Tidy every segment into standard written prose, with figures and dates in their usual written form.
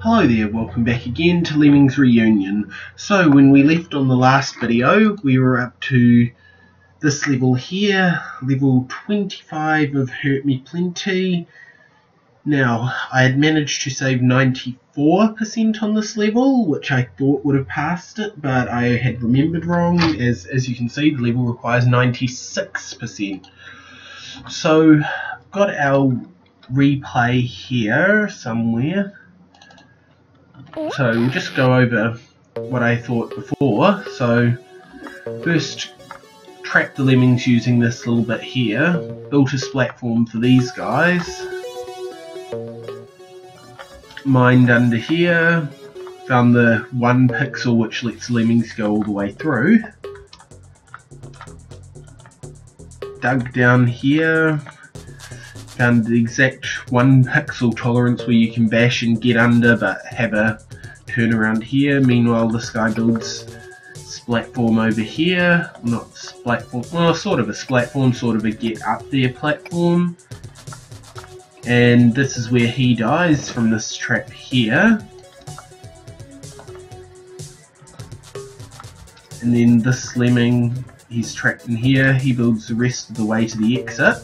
Hello there, welcome back again to Lemmings Reunion. So when we left on the last video, we were up to this level here, level 25 of Hurt Me Plenty. Now, I had managed to save 94% on this level, which I thought would have passed it, but I had remembered wrong. As you can see, the level requires 96%. So, got our replay here somewhere. So we'll just go over what I thought before. So first, trapped the lemmings using this little bit here, built a platform for these guys, mined under here, found the 1 pixel which lets lemmings go all the way through, dug down here, found the exact 1 pixel tolerance where you can bash and get under but have a turn around here. Meanwhile this guy builds platform over here, not platform, well sort of a platform, sort of a get up there platform, and this is where he dies from this trap here. And then this lemming, he's trapped in here, he builds the rest of the way to the exit.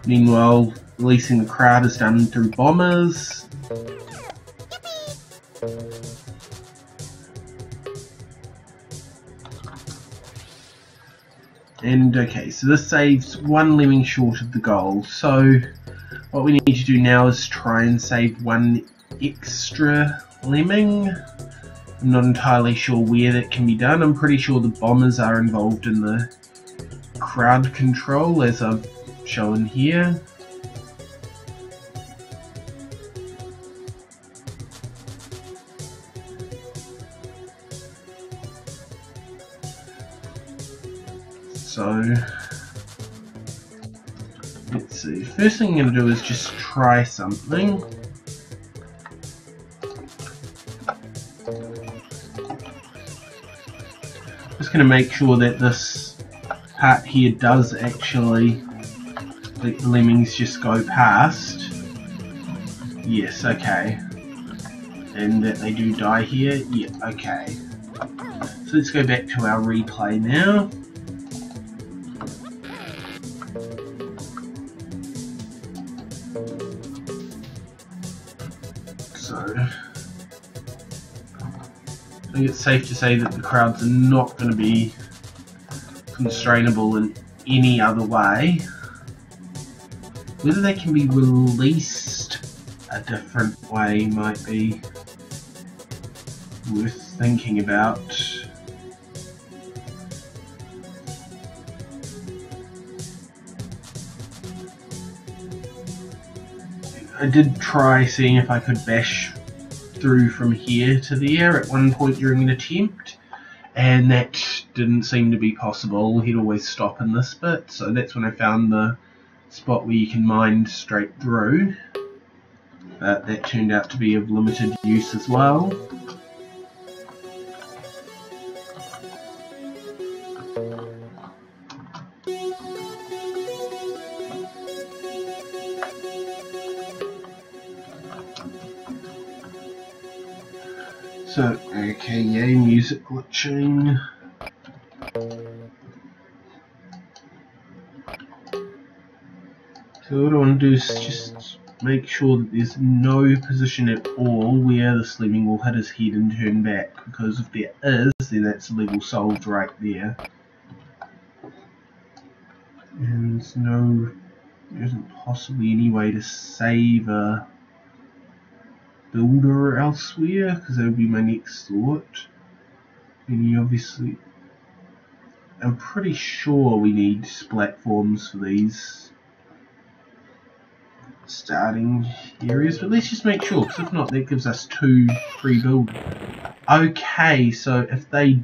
Meanwhile, releasing the crowd is done through bombers. And okay, so this saves 1 lemming short of the goal. So what we need to do now is try and save 1 extra lemming. I'm not entirely sure where that can be done. I'm pretty sure the bombers are involved in the crowd control, as I've shown here. So let's see. First thing I'm going to do is just try something. Just going to make sure that this part here does actually let the lemmings just go past. Yes, okay. And that they do die here. Yeah, okay. So let's go back to our replay now. So I think it's safe to say that the crowds are not going to be constrainable in any other way. Whether they can be released a different way might be worth thinking about. I did try seeing if I could bash through from here to there at one point during an attempt, and that didn't seem to be possible. He'd always stop in this bit, so that's when I found the spot where you can mine straight through, but that turned out to be of limited use as well. So, okay, yay, music glitching. So what I want to do is just make sure that there's no position at all where this lemming will hit his head and turn back, because if there is, then that's the level solved right there. And there isn't possibly any way to save a builder elsewhere, because that would be my next thought. And you obviously, I'm pretty sure we need platforms for these starting areas, but let's just make sure, because if not, that gives us 2 free builders. Okay, so if they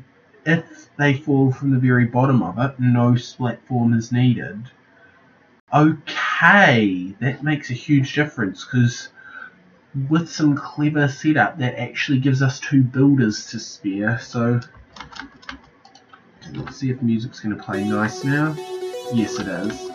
fall from the very bottom of it, no platform is needed. Okay, that makes a huge difference, because with some clever setup, that actually gives us 2 builders to spare. So let's see if music's going to play nice now. Yes, it is.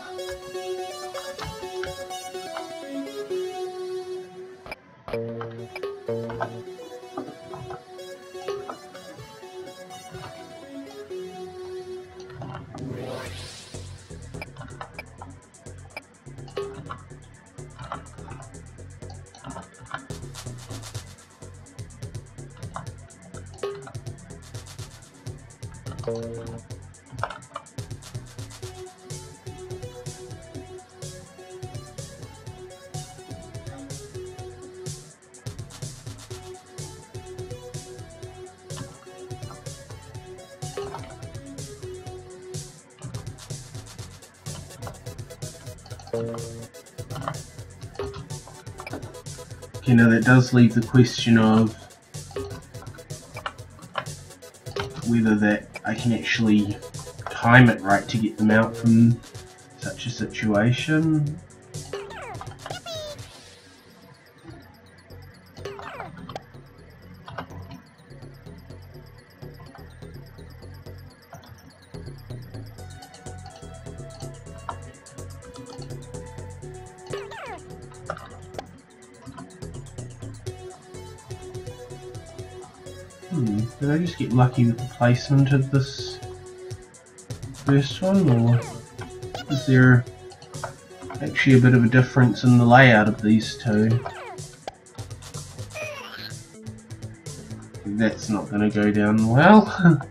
You know, that does leave the question of whether that I can actually time it right to get them out from such a situation. Did I just get lucky with the placement of this first one, or is there actually a bit of a difference in the layout of these two? That's not going to go down well.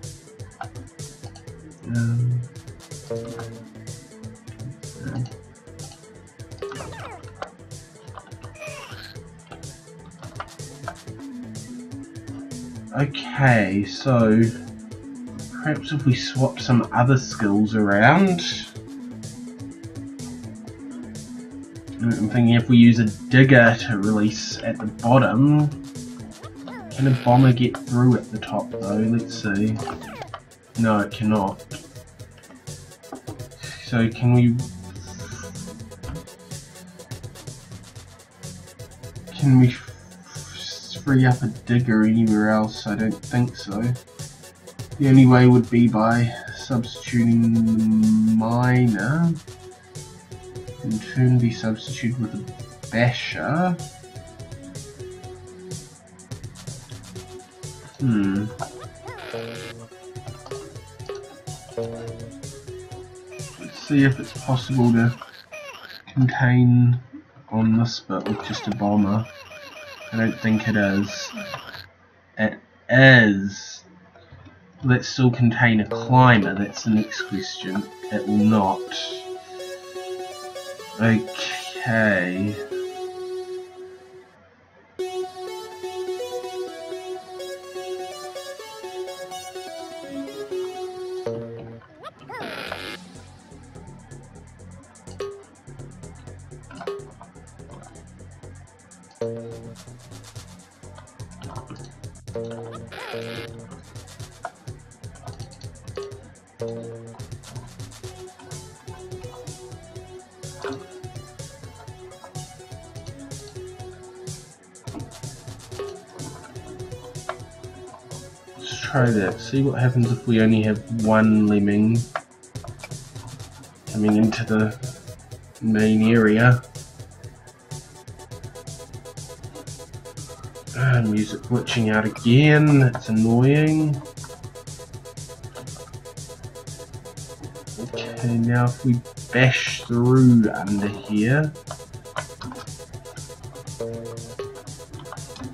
Okay, so perhaps if we swap some other skills around. I'm thinking if we use a digger to release at the bottom, can a bomber get through at the top though? Let's see. No, it cannot. So can we free up a digger anywhere else? I don't think so. The only way would be by substituting the miner, in turn be substituted with a basher. Let's see if it's possible to contain on this bit with just a bomber. I don't think it is. It is. Let's still contain a climber, that's the next question. It will not. Okay. Let's try that. See what happens if we only have one lemming coming into the main area. Music glitching out again, that's annoying. Okay, now if we bash through under here.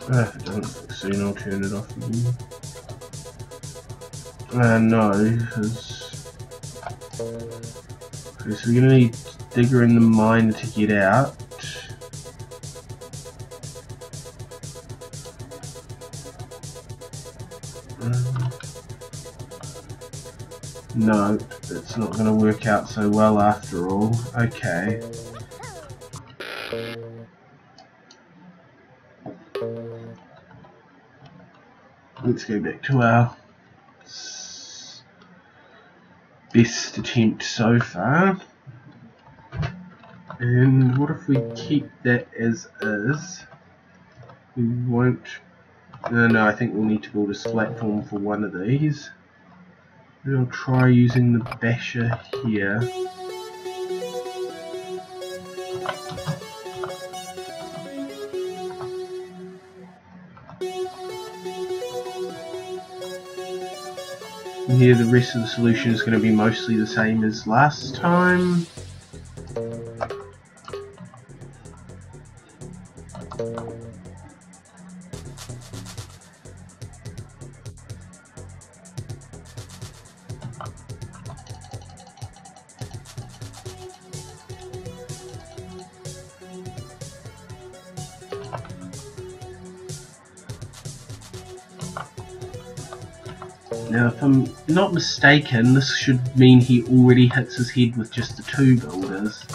If it doesn't fix soon, I'll turn it off again. No, because we're going to need digger in the mine to get out. No, it's not going to work out so well after all. Okay. Let's go back to our best attempt so far. And what if we keep that as is? We won't... No, I think we'll need to build a platform for one of these. And I'll try using the basher here. And here the rest of the solution is going to be mostly the same as last time. Now, if I'm not mistaken, this should mean he already hits his head with just the 2 builders.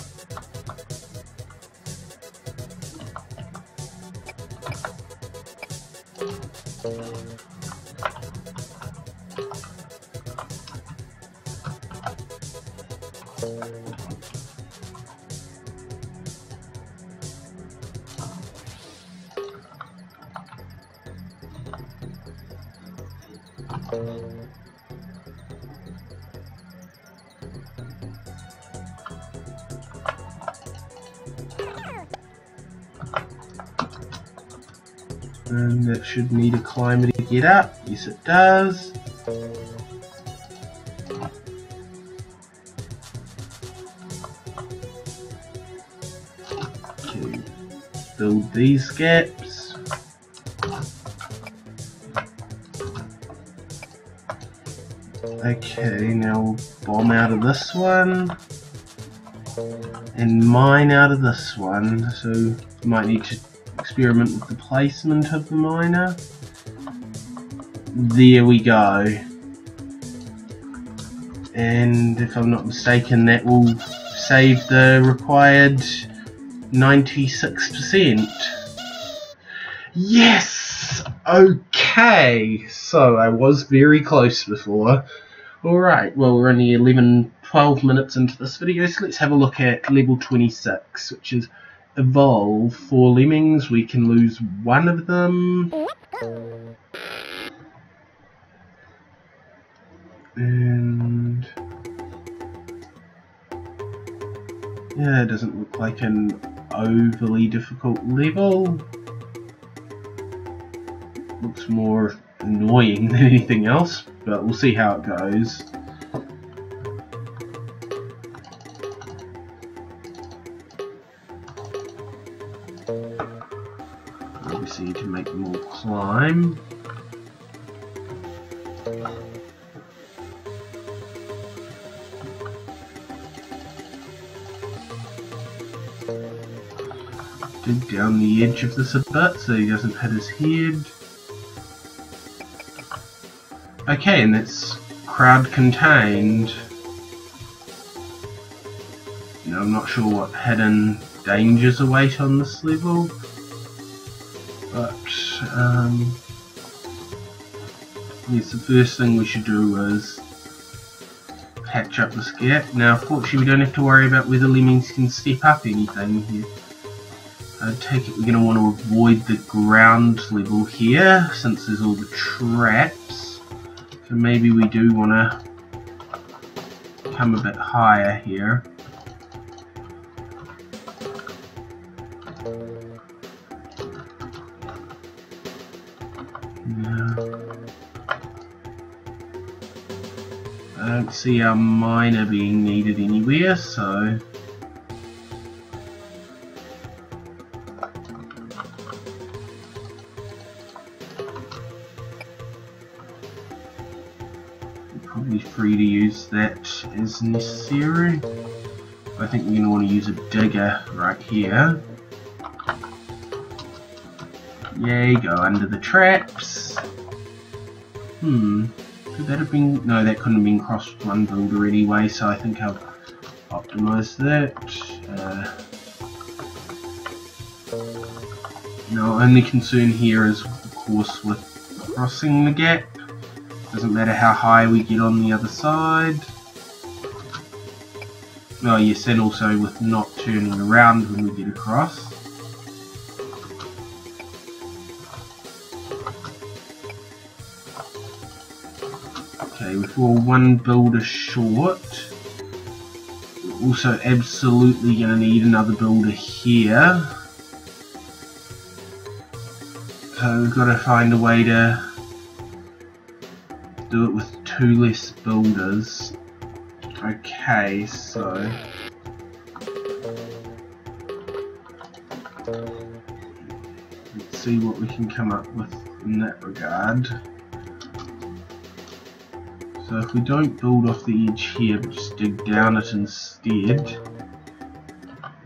And that should need a climber to get up. Yes, it does. Okay, build these gaps. Okay, now we'll bomb out of this one and mine out of this one, so you might need to experiment with the placement of the miner. There we go. And if I'm not mistaken, that will save the required 96%. Yes! Okay, so I was very close before. Alright, well we're only 12 minutes into this video, so let's have a look at level 26, which is evolve 4 lemmings. We can lose 1 of them. And yeah, it doesn't look like an overly difficult level. Looks more annoying than anything else, but we'll see how it goes. Obviously you can make them all climb. Dig down the edge of this a bit so he doesn't hit his head. Okay, and that's crowd contained. Now I'm not sure what hidden dangers await on this level, but yes, the first thing we should do is patch up this gap. Now fortunately we don't have to worry about whether lemmings can step up anything here. I take it we're going to want to avoid the ground level here since there's all the traps. So maybe we do want to come a bit higher here. I don't see our miner being needed anywhere, so probably free to use that as necessary. I think we're going to want to use a digger right here. Yay, go under the traps. Could that have been... no, that couldn't have been crossed one builder anyway, so I think I'll optimise that. Now, only concern here is, of course, with crossing the gap. Doesn't matter how high we get on the other side. Oh yes, and also with not turning around when we get across. Okay, we're 1 builder short. We're also absolutely going to need another builder here. So we've got to find a way to do it with 2 less builders. Okay, so let's see what we can come up with in that regard. So if we don't build off the edge here, but just dig down it instead.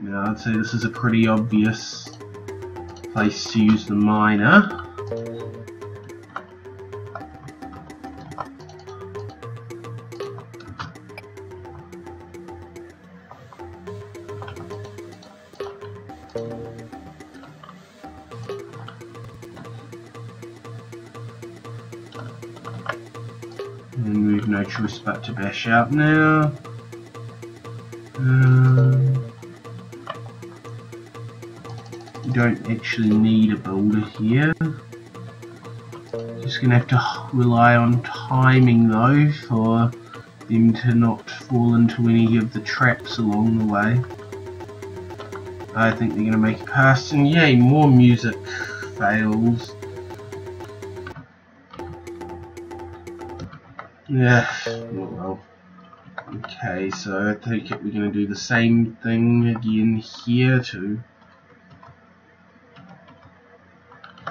Now I'd say this is a pretty obvious place to use the miner. And we've no choice but to bash out now. We don't actually need a builder here. Just gonna have to rely on timing though for them to not fall into any of the traps along the way. I think they're gonna make a pass, and yay, more music fails. Yeah, well. Okay, so I take it we're going to do the same thing again here to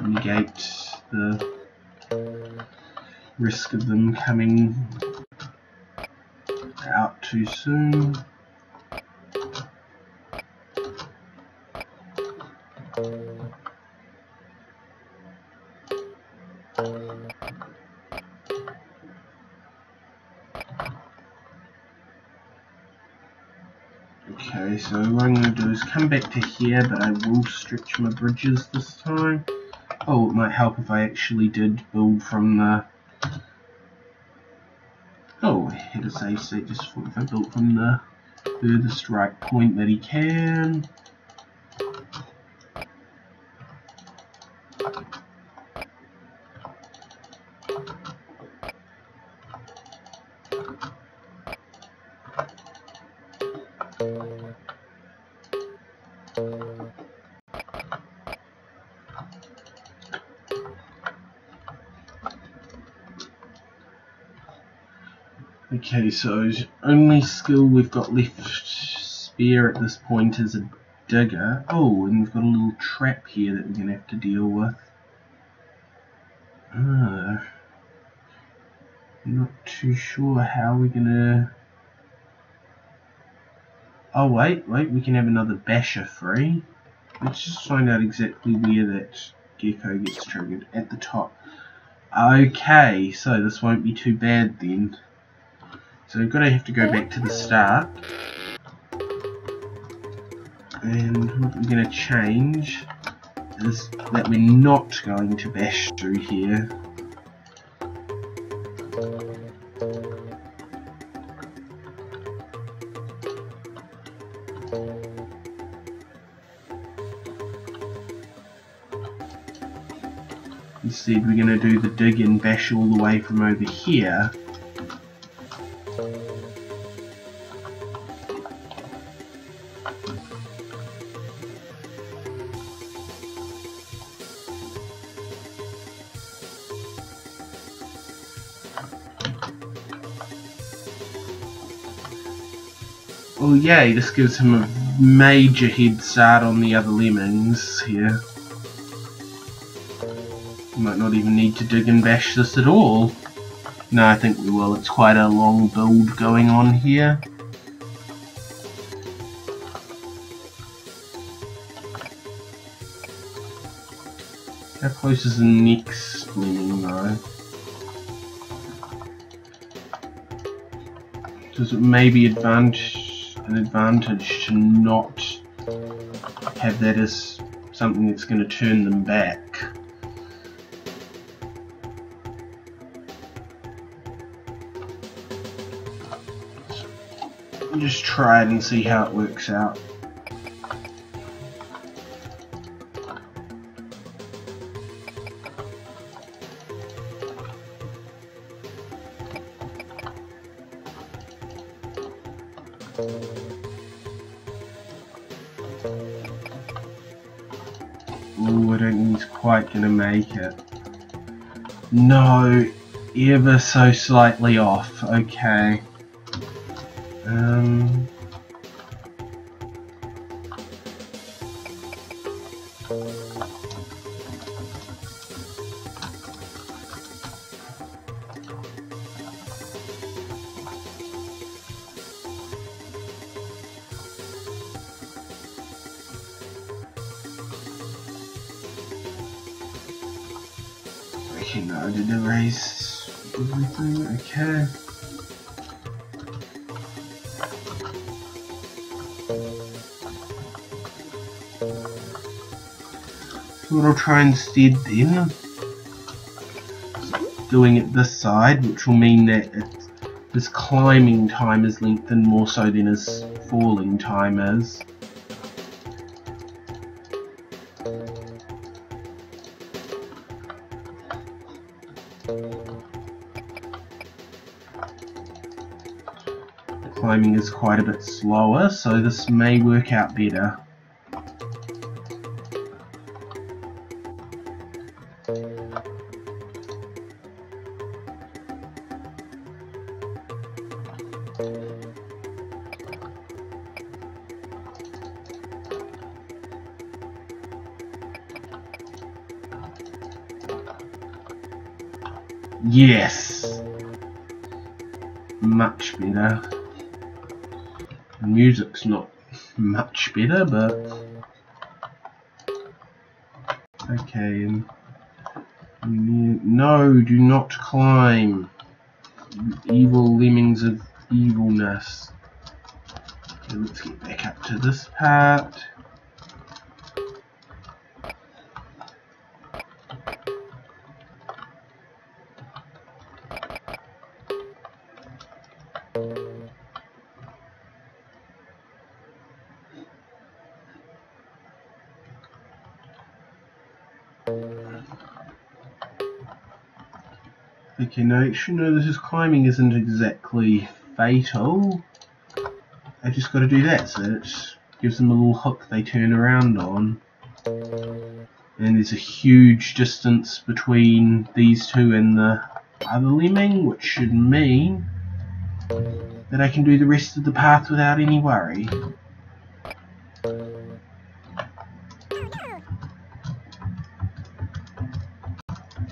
negate the risk of them coming out too soon. Okay, so what I'm going to do is come back to here, but I will stretch my bridges this time. Oh, it might help if I actually did build from the... Oh, I had a save state just for if I built from the furthest right point that he can. Okay, so only skill we've got left spare at this point is a digger. Oh, and we've got a little trap here that we're going to have to deal with. Not too sure how we're going to... Oh, wait, we can have another basher free. Let's just find out exactly where that gecko gets triggered. At the top. Okay, so this won't be too bad then. So we're going to have to go back to the start. And what we're going to change is that we're not going to bash through here. Instead we're going to do the dig and bash all the way from over here. Oh yay, this gives him a major head start on the other lemmings here. We might not even need to dig and bash this at all. No, I think we will. It's quite a long build going on here. How close is the next lemming though? Does it maybe an advantage to not have that as something that's going to turn them back? Just try it and see how it works out. Ooh, I don't think he's quite going to make it. No, ever so slightly off. Okay. Okay, no, I did erase everything. Okay. So what I'll try instead then, doing it this side, which will mean that his climbing time is lengthened more so than his falling time is. Climbing is quite a bit slower, so this may work out better. Yes! Much better. The music's not much better, but okay. No, do not climb. You evil lemmings of evilness. Okay, let's get back up to this part. Okay, now actually no, this climbing isn't exactly fatal. I just got to do that, so it gives them a little hook they turn around on. And there's a huge distance between these two and the other lemming, which should mean that I can do the rest of the path without any worry.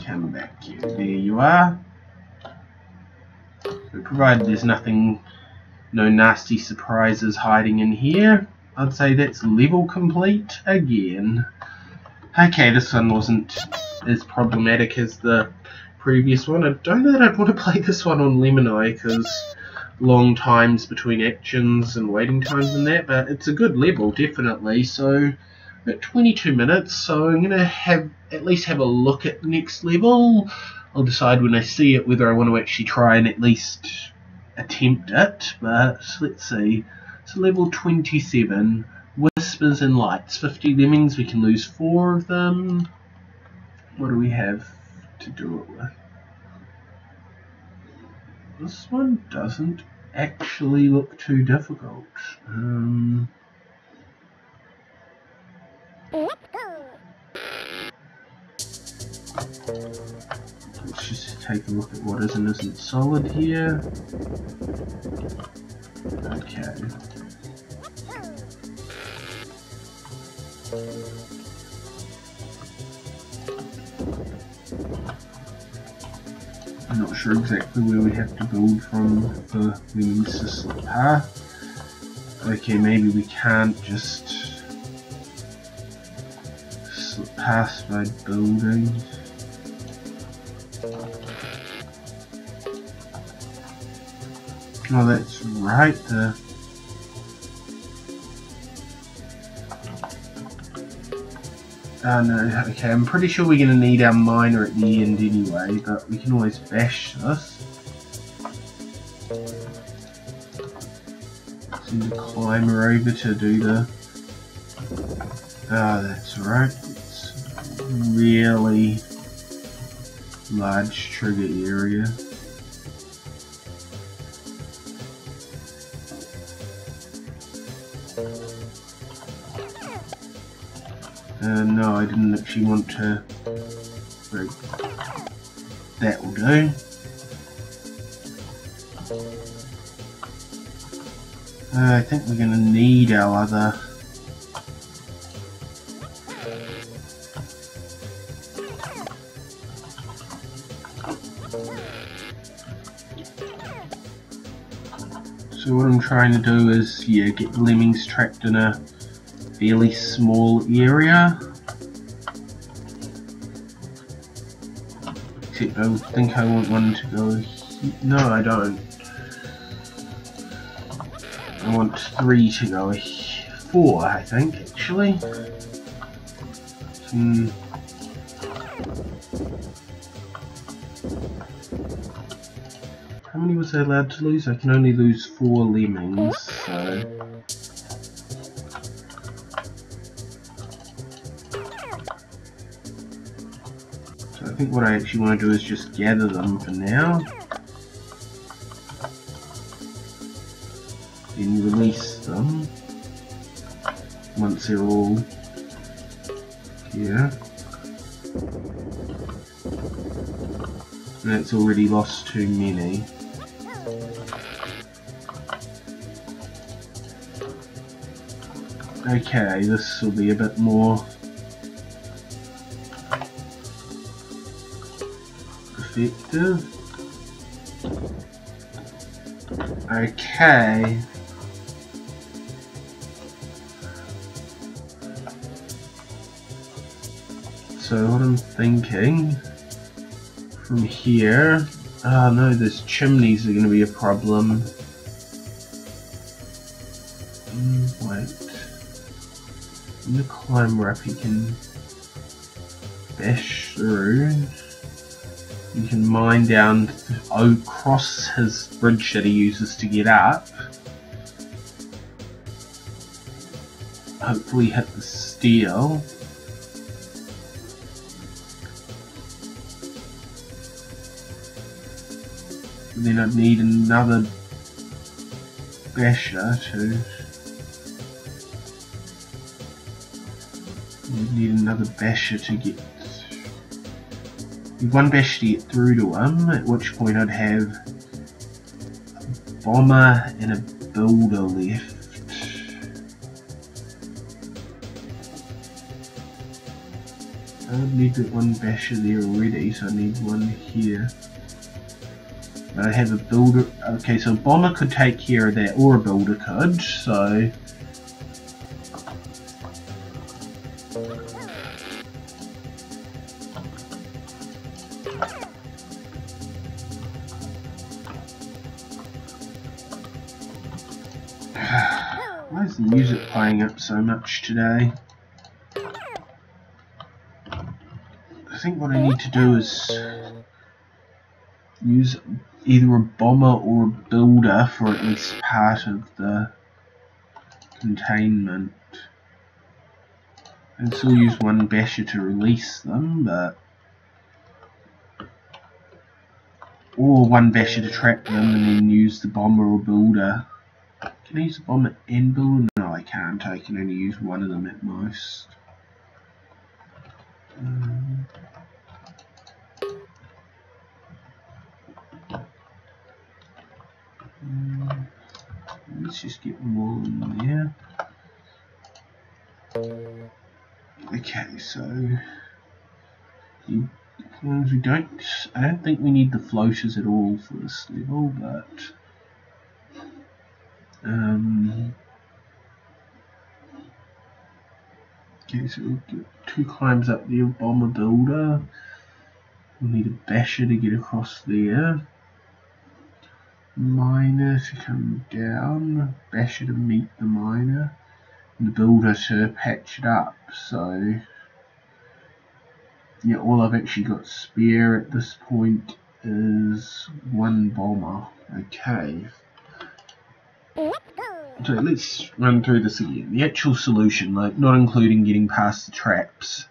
Come back here, there you are. But provided there's no nasty surprises hiding in here, I'd say that's level complete again. Okay, this one wasn't as problematic as the previous one. I don't know that I'd want to play this one on Lemon Eye because long times between actions and waiting times and that, but it's a good level definitely. So at 22 minutes, so I'm going to at least have a look at next level. I'll decide when I see it whether I want to actually try and at least attempt it, but let's see. So level 27, Whispers and Lights, 50 lemmings, we can lose 4 of them. What do we have to do it with? This one doesn't actually look too difficult. Let's just take a look at what is and isn't solid here. Okay. I'm not sure exactly where we have to build from for lemmings to slip past. Okay, maybe we can't just slip past by building. Oh, that's right. No, okay, I'm pretty sure we're going to need our miner at the end anyway, but we can always bash this. Send the climber over to do the... that's right. It's really large trigger area. No, I didn't actually want to. That will do. I think we're going to need our other. So what I'm trying to do is, yeah, get the lemmings trapped in a fairly small area. Except I think I want one to go here. No, I don't. I want 3 to go here. 4, I think, actually. How many was I allowed to lose? I can only lose 4 lemmings, so... So I think what I actually want to do is just gather them for now. Then release them once they're all here. And it's already lost too many. Okay, this will be a bit more effective. Okay. So what I'm thinking from here, oh no, those chimneys are going to be a problem. Wait, I'm going to climb up, you can bash through. You can mine down across his bridge that he uses to get up. Hopefully hit the steel. And then I'd need another basher to... Need another basher to get... One basher to get through to him, at which point I'd have a bomber and a builder left. I would need that one basher there already, so I need one here. But I have a builder. Okay, so a bomber could take care of that, or a builder could, so. Why is the music playing up so much today? I think what I need to do is use either a bomber or a builder for at least part of the containment. And still use one basher to release them, but or one basher to trap them and then use the bomber or builder. Can I use a bomber and builder? No, I can't. I can only use one of them at most. Let's just get them all in there. Okay, so as long as we don't, I don't think we need the floaters at all for this level, but okay, so we'll get 2 climbs up there, bomber builder. We'll need a basher to get across there. Miner to come down, basher to meet the miner, and the builder to patch it up. So yeah, all I've actually got spare at this point is 1 bomber. Okay. So let's run through this again. The actual solution, like not including getting past the traps,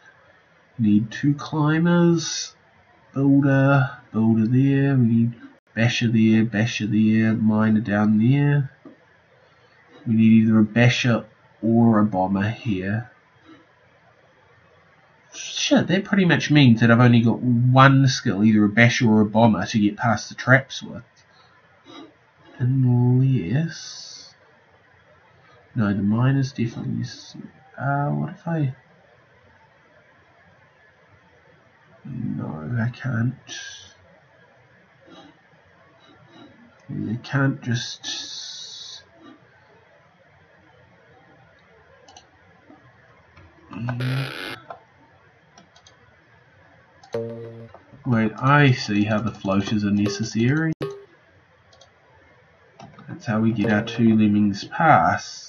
need 2 climbers, builder there, we need basher there, miner down there. We need either a basher or a bomber here. Shit, that pretty much means that I've only got 1 skill, either a basher or a bomber, to get past the traps with. Unless... No, the miner's definitely... what if I... No, I can't... I can't just... Wait, I see how the floaters are necessary. That's how we get our 2 lemmings pass.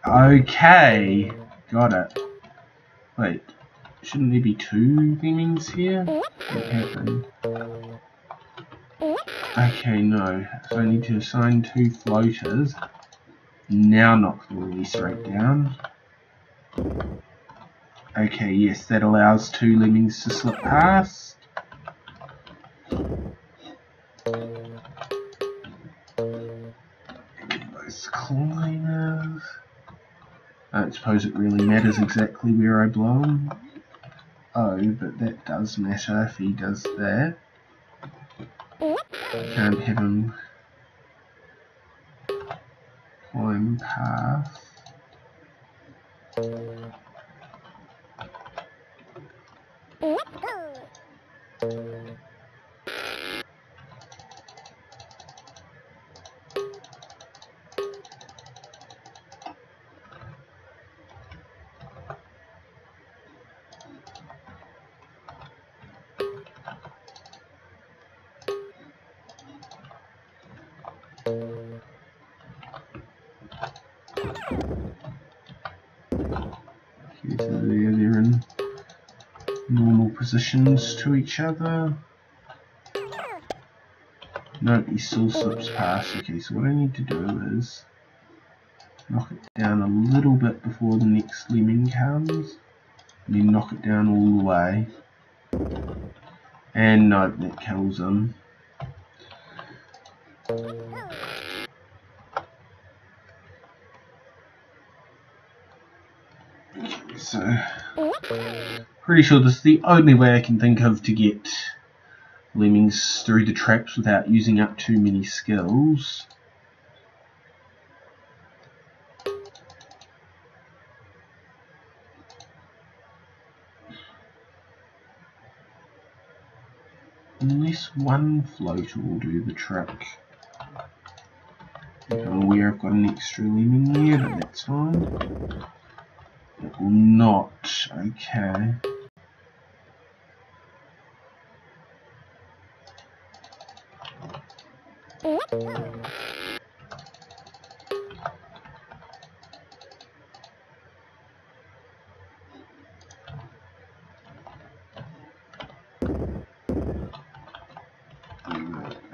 Okay, got it. Wait, shouldn't there be 2 lemmings here? What happened? Okay, no. So I need to assign 2 floaters. Now knock the release rate down. Okay, yes, that allows 2 lemmings to slip past. Those climbers. I don't suppose it really matters exactly where I blow him. Oh, but that does matter if he does that. I can't have him climb past. Okay, so they're in normal positions to each other. No, he still slips past. Okay, so what I need to do is knock it down a little bit before the next lemming comes, and then knock it down all the way. And no, that kills him. Okay, so pretty sure this is the only way I can think of to get lemmings through the traps without using up too many skills. Unless one floater will do the trick. I'm aware I've got an extra lemming there, but that's fine. It will not. Okay.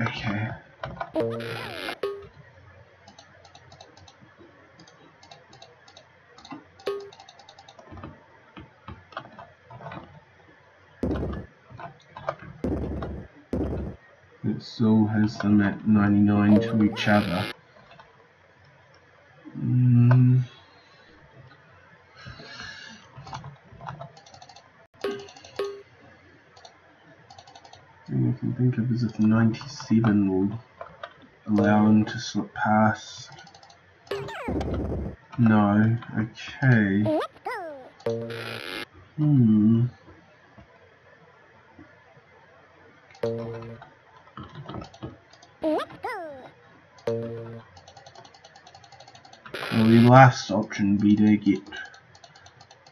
Okay. It still has them at 99 to each other. All I can think of is if 97 will allow him to slip past. No. Okay. Well, the last option would be to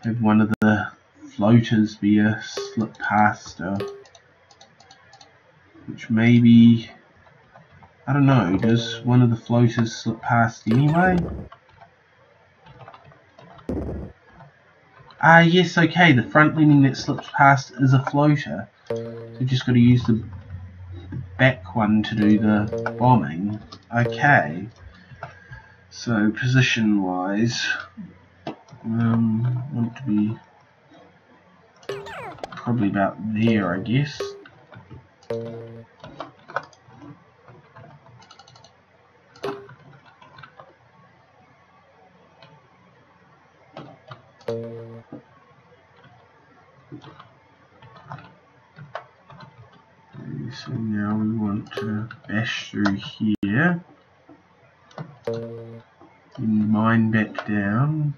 have one of the floaters be a slip paster, which maybe, I don't know, does one of the floaters slip past anyway? Ah yes, okay, the front lemming that slips past is a floater, so you just got to use the back one to do the bombing. Okay. So position wise, want to be probably about there, I guess. So now we want to bash through here, then mine back down,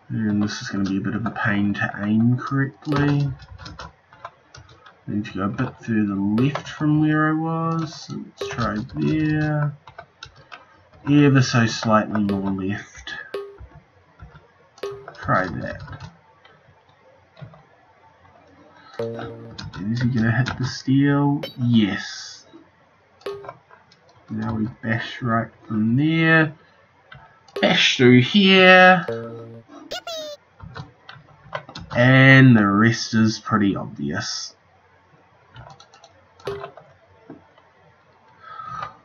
and this is going to be a bit of a pain to aim correctly. I need to go a bit further left from where I was, so let's try there, ever so slightly more left, try that. Is he going to hit the steel? Yes. Now we bash right from there. Bash through here. And the rest is pretty obvious.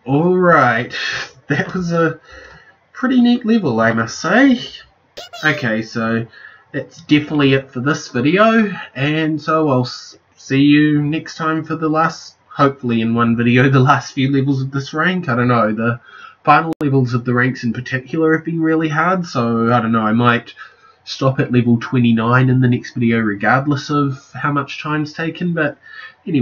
Alright, that was a pretty neat level, I must say. Okay, so that's definitely it for this video, and so I'll see you next time for the last, hopefully in one video, the last few levels of this rank. I don't know, the final levels of the ranks in particular have been really hard, so I don't know, I might stop at level 29 in the next video regardless of how much time's taken, but anyway.